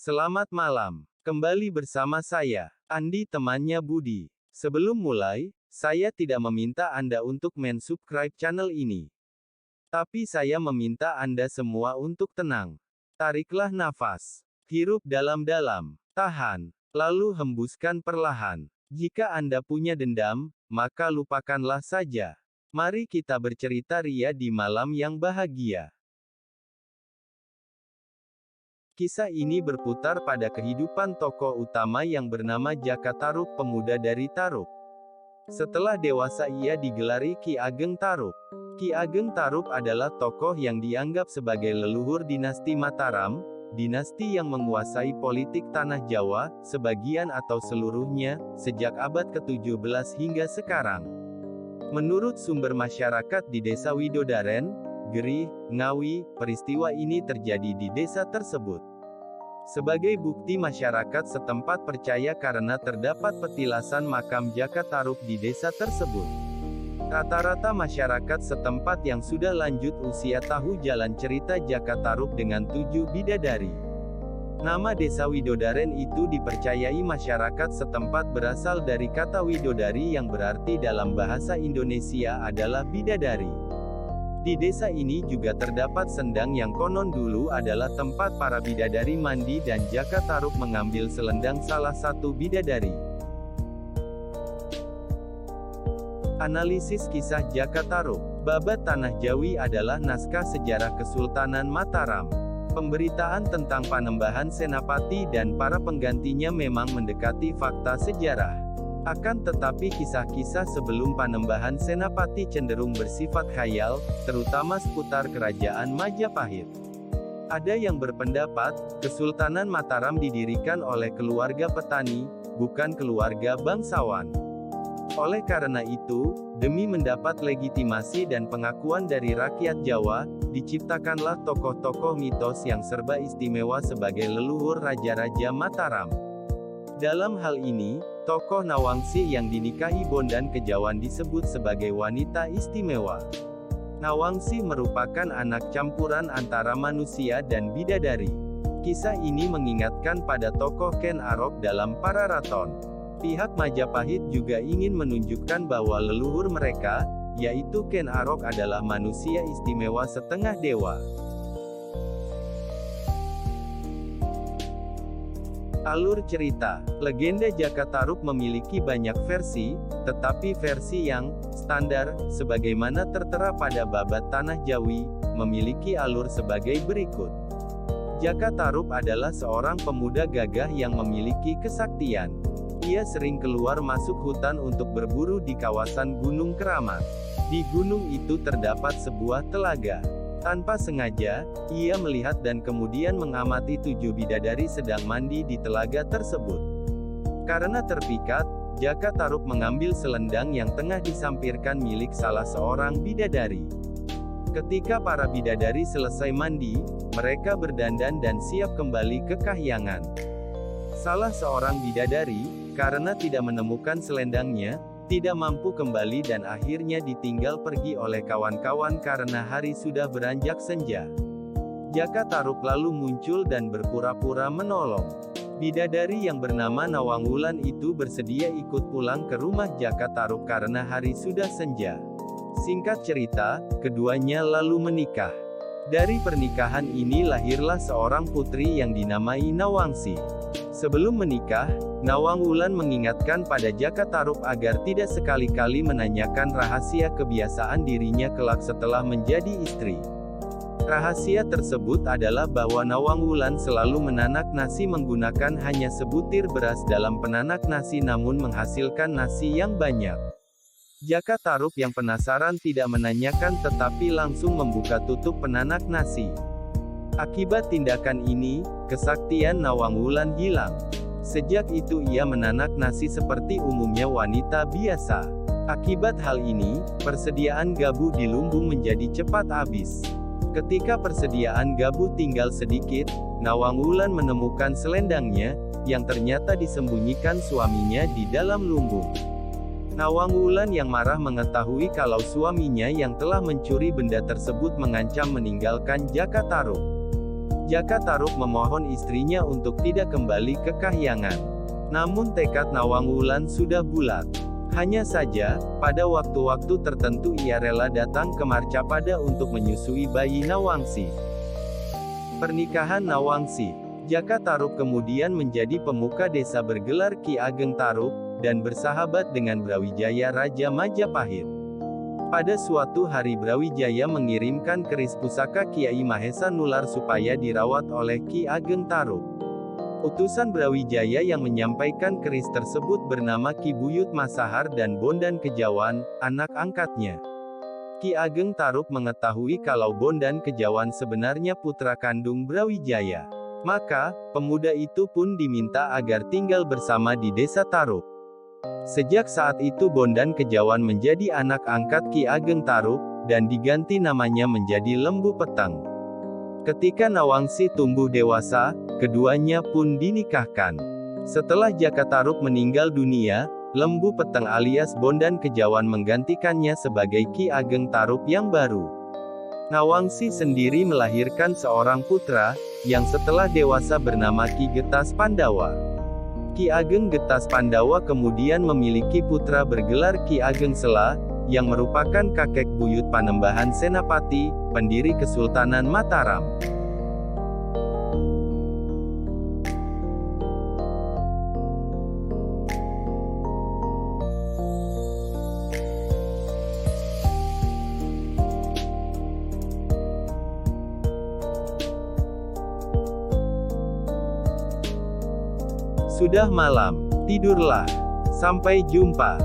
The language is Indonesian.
Selamat malam. Kembali bersama saya, Andi temannya Budi. Sebelum mulai, saya tidak meminta Anda untuk mensubscribe channel ini. Tapi saya meminta Anda semua untuk tenang. Tariklah nafas. Hirup dalam-dalam. Tahan. Lalu hembuskan perlahan. Jika Anda punya dendam, maka lupakanlah saja. Mari kita bercerita ria di malam yang bahagia. Kisah ini berputar pada kehidupan tokoh utama yang bernama Jaka Tarub, pemuda dari Tarub. Setelah dewasa ia digelari Ki Ageng Tarub. Ki Ageng Tarub adalah tokoh yang dianggap sebagai leluhur dinasti Mataram, dinasti yang menguasai politik tanah Jawa, sebagian atau seluruhnya, sejak abad ke-17 hingga sekarang. Menurut sumber masyarakat di Desa Widodaren, Gerih, Ngawi, peristiwa ini terjadi di desa tersebut. Sebagai bukti masyarakat setempat percaya karena terdapat petilasan makam Jaka Tarub di desa tersebut. Rata-rata masyarakat setempat yang sudah lanjut usia tahu jalan cerita Jaka Tarub dengan 7 bidadari. Nama desa Widodaren itu dipercayai masyarakat setempat berasal dari kata widodari yang berarti dalam bahasa Indonesia adalah bidadari. Di desa ini juga terdapat sendang yang konon dulu adalah tempat para bidadari mandi dan Jaka Tarub mengambil selendang salah satu bidadari. Analisis kisah Jaka Tarub. Babat Tanah Jawi adalah naskah sejarah Kesultanan Mataram. Pemberitaan tentang Panembahan Senapati dan para penggantinya memang mendekati fakta sejarah. Akan tetapi kisah-kisah sebelum Panembahan Senapati cenderung bersifat khayal, terutama seputar kerajaan Majapahit. Ada yang berpendapat, Kesultanan Mataram didirikan oleh keluarga petani, bukan keluarga bangsawan. Oleh karena itu, demi mendapat legitimasi dan pengakuan dari rakyat Jawa, diciptakanlah tokoh-tokoh mitos yang serba istimewa sebagai leluhur Raja-Raja Mataram. Dalam hal ini, tokoh Nawangsi yang dinikahi Bondan Kejawan disebut sebagai wanita istimewa. Nawangsi merupakan anak campuran antara manusia dan bidadari. Kisah ini mengingatkan pada tokoh Ken Arok dalam Pararaton. Pihak Majapahit juga ingin menunjukkan bahwa leluhur mereka, yaitu Ken Arok adalah manusia istimewa setengah dewa. Alur cerita. Legenda Jaka Tarub memiliki banyak versi, tetapi versi yang standar, sebagaimana tertera pada Babat Tanah Jawi, memiliki alur sebagai berikut. Jaka Tarub adalah seorang pemuda gagah yang memiliki kesaktian. Ia sering keluar masuk hutan untuk berburu di kawasan Gunung Keramat. Di gunung itu terdapat sebuah telaga. Tanpa sengaja, ia melihat dan kemudian mengamati 7 bidadari sedang mandi di telaga tersebut. Karena terpikat, Jaka Tarub mengambil selendang yang tengah disampirkan milik salah seorang bidadari. Ketika para bidadari selesai mandi, mereka berdandan dan siap kembali ke kahyangan. Salah seorang bidadari, karena tidak menemukan selendangnya, tidak mampu kembali dan akhirnya ditinggal pergi oleh kawan-kawan karena hari sudah beranjak senja. Jaka Tarub lalu muncul dan berpura-pura menolong. Bidadari yang bernama Nawangwulan itu bersedia ikut pulang ke rumah Jaka Tarub karena hari sudah senja. Singkat cerita, keduanya lalu menikah. Dari pernikahan ini lahirlah seorang putri yang dinamai Nawangsi. Sebelum menikah, Nawangwulan mengingatkan pada Jaka Tarub agar tidak sekali-kali menanyakan rahasia kebiasaan dirinya kelak setelah menjadi istri. Rahasia tersebut adalah bahwa Nawangwulan selalu menanak nasi menggunakan hanya sebutir beras dalam penanak nasi namun menghasilkan nasi yang banyak. Jaka Tarub yang penasaran tidak menanyakan tetapi langsung membuka tutup penanak nasi. Akibat tindakan ini, kesaktian Nawangwulan hilang. Sejak itu ia menanak nasi seperti umumnya wanita biasa. Akibat hal ini, persediaan gabu di lumbung menjadi cepat habis. Ketika persediaan gabu tinggal sedikit, Nawangwulan menemukan selendangnya, yang ternyata disembunyikan suaminya di dalam lumbung. Nawangwulan yang marah mengetahui kalau suaminya yang telah mencuri benda tersebut mengancam meninggalkan Jaka Tarub. Jaka Tarub memohon istrinya untuk tidak kembali ke kahyangan. Namun tekad Nawang Wulan sudah bulat. Hanya saja, pada waktu-waktu tertentu ia rela datang ke Marcapada untuk menyusui bayi Nawangsi. Pernikahan Nawangsi, Jaka Tarub kemudian menjadi pemuka desa bergelar Ki Ageng Tarub, dan bersahabat dengan Brawijaya Raja Majapahit. Pada suatu hari Brawijaya mengirimkan keris pusaka Kiai Mahesa Nular supaya dirawat oleh Ki Ageng Tarub. Utusan Brawijaya yang menyampaikan keris tersebut bernama Ki Buyut Masahar dan Bondan Kejawan, anak angkatnya. Ki Ageng Tarub mengetahui kalau Bondan Kejawan sebenarnya putra kandung Brawijaya. Maka, pemuda itu pun diminta agar tinggal bersama di desa Tarub. Sejak saat itu Bondan Kejawan menjadi anak angkat Ki Ageng Tarub, dan diganti namanya menjadi Lembu Peteng. Ketika Nawangsi tumbuh dewasa, keduanya pun dinikahkan. Setelah Jaka Tarub meninggal dunia, Lembu Peteng alias Bondan Kejawan menggantikannya sebagai Ki Ageng Tarub yang baru. Nawangsi sendiri melahirkan seorang putra, yang setelah dewasa bernama Ki Getas Pandawa. Ki Ageng Getas Pandawa kemudian memiliki putra bergelar Ki Ageng Sela, yang merupakan kakek buyut Panembahan Senapati, pendiri Kesultanan Mataram. Sudah malam, tidurlah. Sampai jumpa.